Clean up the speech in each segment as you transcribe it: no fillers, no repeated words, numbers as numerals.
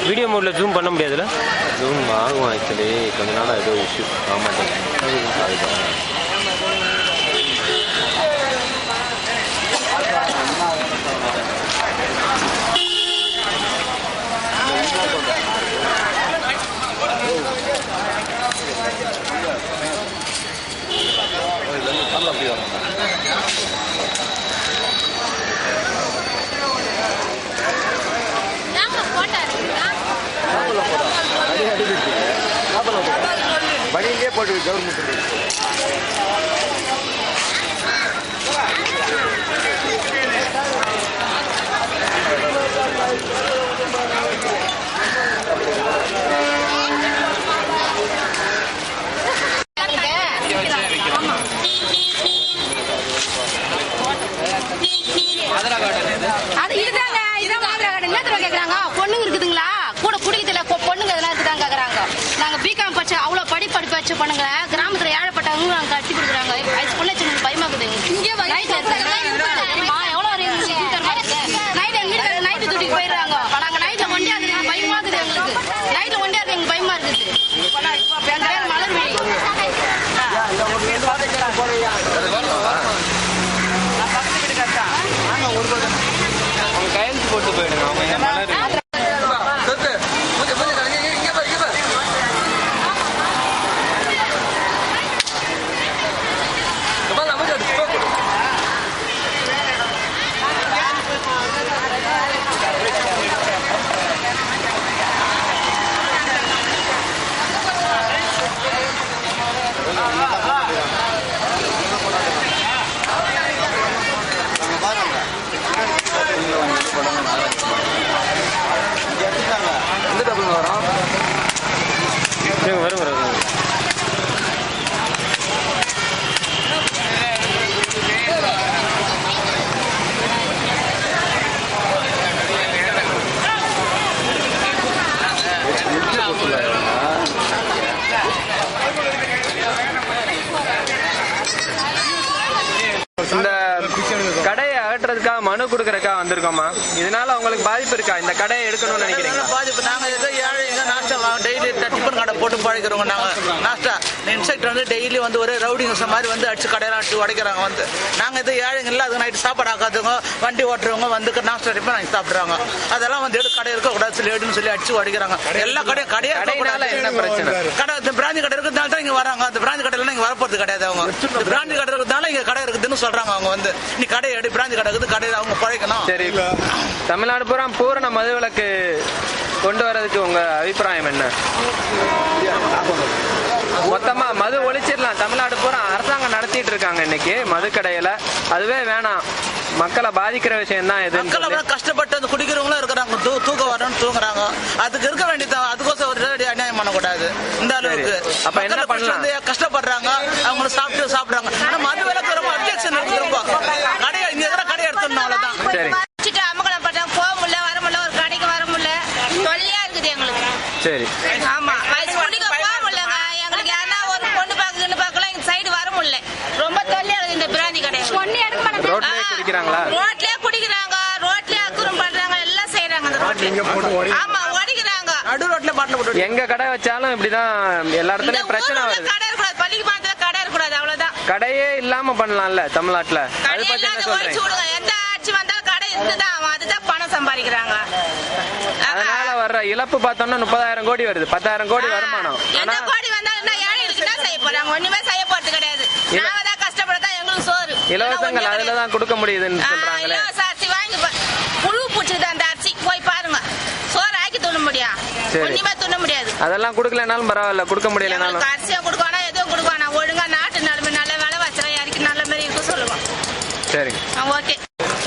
Video மோடில் zoom பண்ண முடியாதுல்ல? ஜூம் ஆகும் ஆக்சுவலி கொஞ்ச நாள் ஏதோ இஷ்யூ ஆக மாட்டேங்குது. வழியிலே போட்டு கவர்மெண்ட் பொண்ணுங்க இருக்குதுங்களா கூட குடிக்கிறதுல பொண்ணுங்க எதனா இருக்குதான் கேக்குறாங்க. நாங்க பிகாம் படிச்சு அவ்வளவு படிப்பு வச்சு பண்ணுங்க. கிராமத்துல ஏழப்பட்டவங்க நாங்க கட்டி கொடுக்குறாங்க. பொண்ணு சின்ன பயமாக்குது. நைட்டு தூட்டி போயிடுறாங்க. நாங்க நைட்ல ஒண்டியா இருக்கு பயமாக்குது எங்களுக்கு. நைட்ல ஒண்டியா இருக்கு எங்களுக்கு பயமா இருக்குது. மலர் அவங்க கையெழுத்து போட்டு போயிடுங்க. அவங்க மலர் வரும் வரும். இந்த கடையை அகற்றுறதுக்காக மனு கொடுக்கறதுக்காக வந்திருக்கோமா? இதனால உங்களுக்கு பாதிப்பு இருக்கா? இந்த கடையை எடுக்கணும்னு நினைக்கிறீங்க? பாதிப்பு நாங்க ஏதோ ஏழைங்க நாஷ்டா டெய்லி டிஃபன் கடை போட்டு பழகிறவங்க. நாங்க நாஷ்டா இன்செக்ட் வந்து டெய்லி வந்து ஒரு ரவுடிங்க மாதிரி வந்து அடிச்சு கடையெல்லாம் அடிச்சு உடைக்கிறாங்க. வந்து நாங்க ஏதோ ஏழைங்க இல்லை, அது நைட்டு சாப்பாடு ஆக்காதவங்க வண்டி ஓட்டுறவங்க வந்து நாஷ்டா டிஃபன் வாங்கி சாப்பிடுறாங்க. அதெல்லாம் வந்து எடுத்து கடை இருக்கக்கூடாது சொல்லி எடுன்னு சொல்லி அடிச்சு உடைக்கிறாங்க. எல்லா கடையும் கடையால என்ன பிரச்சனை? கடை பிராந்தி கடை இருக்கிறதுனால தான் இங்க வராங்க. அந்த பிராந்தி கடையில இங்க வரப்போறது கிடையாது. அவங்க பிராந்தி கடை இருக்கிறதுனால இங்க கடை இருக்குதுன்னு சொல்றாங்க. அவங்க வந்து நீ கடை எடு பிராந்தி கடை இருக்குது, கடையில் அவங்க பழைக்கணும். சரி, தமிழ்நாடு பூரண மதுவிலக்கு கொண்டு வரதுக்கு உங்க அபிப்பிராயம் என்ன? மொத்தமா மது ஒழிச்சிடலாம். தமிழ்நாடு பூரா அரசாங்கம் நடத்திட்டு இருக்காங்க இன்னைக்கு மது கடையில. அதுவே வேணாம், மக்களை பாதிக்கிற விஷயம் தான் எது. மக்கள் கஷ்டப்பட்டு அந்த குடிக்கிறவங்களும் இருக்கிறாங்க, தூக்கம் வரணும்னு தூங்குறாங்க. அதுக்கு இருக்க வேண்டியது, அதுக்கோசம் ஒரு அநியாயம் பண்ணக்கூடாது இந்த அளவுக்கு. அப்ப என்ன பண்ணலாம்? கஷ்டப்படுறாங்க, அவங்க சாப்பிடுறாங்க. மது விலக்கு ரொம்ப அப்ஜெக்ஷன் இருக்கு. ரொம்ப கடையை இங்க இருக்கிற கடை எடுத்துடணும், அவ்வளவுதான். சரி, அமகலம் பண்றாங்க. போக முடியல, வர முடியல, ஒரு கடைக்கு வர முடியல, தொல்லையா இருக்குது எங்களுக்கு. சரி, ஆமா, குடிக்க போக முடியலங்க. எங்களுக்கு யாரா ஒரு பொண்ணு பாக்குன்னு பாக்கலாம், எங்க சைடு வர முடியல. ரொம்ப தொல்லையா இருக்குது இந்த பிராந்தி கடை. ரோட்லயே குடிக்கிறாங்களா? ரோட்லயே குடிக்கிறாங்க, ரோட்லயே அக்குறம் பண்றாங்க, எல்லாம் செய்யறாங்க. ஆமா, ஓடிக்கிறாங்க. நடு ரோட்ல பாட்டில் போட்டு எங்க கடை வச்சாலும் இப்படிதான் எல்லா இடத்துலயும் பிரச்சனை வருது. கடை இருக்கக்கூடாது, பள்ளிக்கு பாத்துல கடை இருக்கக்கூடாது, அவ்வளவுதான். கடையே இல்லாம பண்ணலாம்ல தமிழ்நாட்டுல? அது பத்தி என்ன சொல்றீங்க? எந்த ஆட்சி வந்தாலும் கடை இருந்துதான், அதுதான் பணம் சம்பாதிக்கிறாங்க. அதனால வர்ற இழப்பு பார்த்தோம்னா 30,000 கோடி வருது, 10,000 கோடி வருமானம். எந்த கோடி வந்தாலும் ஏழைகளுக்கு என்ன செய்ய போறாங்க? ஒண்ணுமே செய்ய போறது கிடையாது. நாங்க தான் கஷ்டப்படதான் எங்களுக்கு சோறு. இலவசங்கள் அதுலதான் கொடுக்க முடியுதுன்னு சொல்றாங்களே. இலவச அரிசி வாங்கி புழு பூச்சிக்குது அந்த அரிசி, போய் பாருங்க. சோறு ஆக்கி துண்ண முடியும், ஒண்ணுமே துண்ண முடியாது. அதெல்லாம் கொடுக்கலனாலும் பரவாயில்ல, கொடுக்க முடியலனாலும் அரிசியா கொடுக்கணும், எதுவும் கொடுக்கணும். ஒழுங்கா நாட்டு நிலைமை நல்ல விலை வச்சுறோம், இறக்கி நல்ல மாதிரி இருக்கும் சொல்லுவோம். சரி, ஓகே.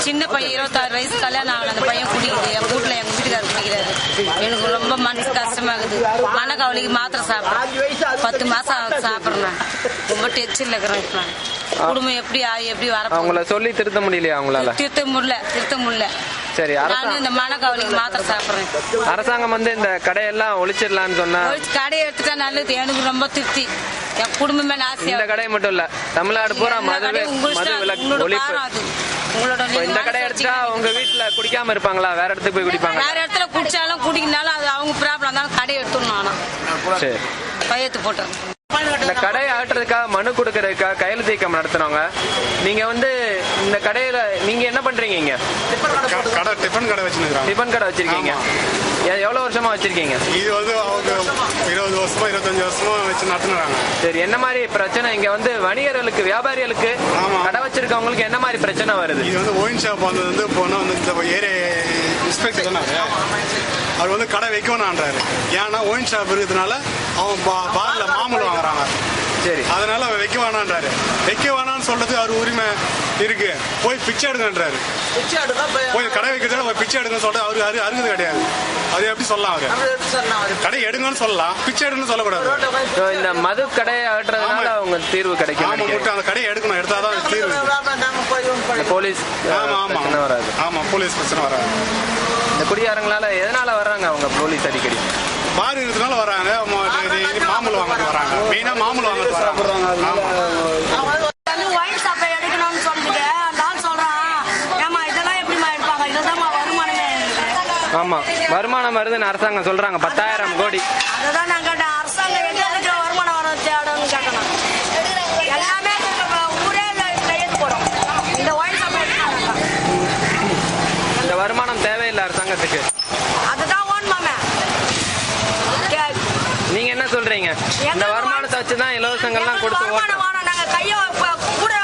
சின்ன பையன் 26 வயசு கல்யாணம் ஆகல, அந்த பையன் குடிக்குது. எங்க வீட்டுல எங்க வீட்டுக்காரர் குடிக்கிறாரு. எனக்கு ரொம்ப மனசு கஷ்டமா இருக்குது. மனக்கவலைக்கு மாத்திரை சாப்பிடுறேன், 10 மாசம் சாப்பிடுறேன். ரொம்ப டென்ஷன்ல இருக்கிறேன். குடும்பம் எப்படி எப்படி வர அவங்கள சொல்லி திருத்த முடியலையா? அவங்களால திருத்த முடியல. சரி, நானும் இந்த மனக்கவலைக்கு மாத்திரை சாப்பிடுறேன். அரசாங்கம் வந்து இந்த கடையெல்லாம் ஒழிச்சிடலான்னு சொன்னா, கடையை எடுத்துட்டா நல்லது. எனக்கு ரொம்ப திருப்தி. என் குடும்பமே நாசி. இந்த கடை மட்டும் இல்ல, தமிழ்நாடு பூரா மது விலக்கு ஒழிப்பு. உங்களோட இப்ப இந்த கடை எடுத்தா உங்க வீட்டுல குடிக்காம இருப்பாங்களா? வேற இடத்துக்கு போய் குடிப்பாங்க? வேற இடத்துல குடிச்சாலும் குடிக்கினாலும் அது அவங்க ப்ராப்ளம் தான். கடையை எடுத்துடணும். ஆனா சரி. கையெழுத்து போட்டு இந்த கடையை ஆட்டுறதுக்காக மனு கொடுக்கறதுக்காக கையெழுத்து இயக்கம் நடத்துறவங்க நீங்க வந்து இந்த கடையில நீங்க என்ன பண்றீங்க? இங்க கடை டிஃபன் கடை வச்சிருக்காங்க. டிஃபன் கடை வச்சிருக்கீங்க. எவ்வளவு வருஷமா வச்சிருக்கீங்க? இது வந்து அவங்க 20 வருஷமா 25 வருஷமா வச்சு நடத்துறாங்க. சரி, என்ன மாதிரி பிரச்சனை இங்க வந்து வணிகர்களுக்கு வியாபாரிகளுக்கு கடை வச்சிருக்கவங்களுக்கு என்ன மாதிரி பிரச்சனை வருது? இது வந்து ஒயின் ஷாப் வந்து போனா வந்து இந்த ஏரியா இன்ஸ்பெக்டர் தானே அவர் வந்து கடை வைக்கணும்ன்றாரு. ஏன்னா ஒயின் ஷாப் இருக்கிறதுனால அவன் பார்ல மாமூல் வாங்குறாங்க. சரி, அதனால அவர் வைக்க வேணான்றாரு. வைக்க வேணான்னு சொல்றது அவர் உரிமை இருக்கு. போய் பிச்சை எடுங்கன்றாரு. போய் கடை வைக்கிறதால பிச்சை எடுங்கன்னு சொல்றது அவரு அருகுது கிடையாது. அது எப்படி சொல்லலாம்? அவரு கடை எடுங்கன்னு சொல்லலாம், பிச்சை எடுங்கன்னு சொல்லக்கூடாது. இந்த மது கடையை ஆட்டுறதுனால அவங்க தீர்வு கிடைக்கும். அந்த கடையை எடுக்கணும், எடுத்தாதான் தீர்வு. போலீஸ் வராது. ஆமா, போலீஸ் பிரச்சனை வராது. இந்த குடியாரங்களால எதனால வர்றாங்க அவங்க போலீஸ் அடிக்கடி? பாரு இருக்கிறதுனால வராங்க. மாமூல் வாங்க வராங்க. மெயினா மாமூல் வாங்க வராங்க. ஒயின் ஷாப்பை எடுக்கணும்னு சொல்லிட்டு அந்த ஆள் சொல்றான், ஏமா இதெல்லாம் எப்படிமா எடுப்பாங்க? இதுதான் வருமானமே. ஆமா, வருமானம் வருதுன்னு அரசாங்கம் சொல்றாங்க. 10,000 கோடி. அதுதான் நான் கேட்டேன், அரசாங்கம் எங்க இருக்கிற வருமானம் வர தேடன்னு கேட்டேன். எல்லாமே ஊரே கையெழுத்து போடும். இந்த ஒயின் ஷாப்பை எடுக்கணும். இந்த வருமானம் தேவையில்லை அரசாங்கத்துக்கு. அதுதான் ஓன்மாமே. நீங்க என்ன சொல்றீங்க? இந்த வருமானத்தை வச்சுதான் இலவசங்கள்லாம் கொடுத்து வருமானம் வேணும். நாங்க கையை கூட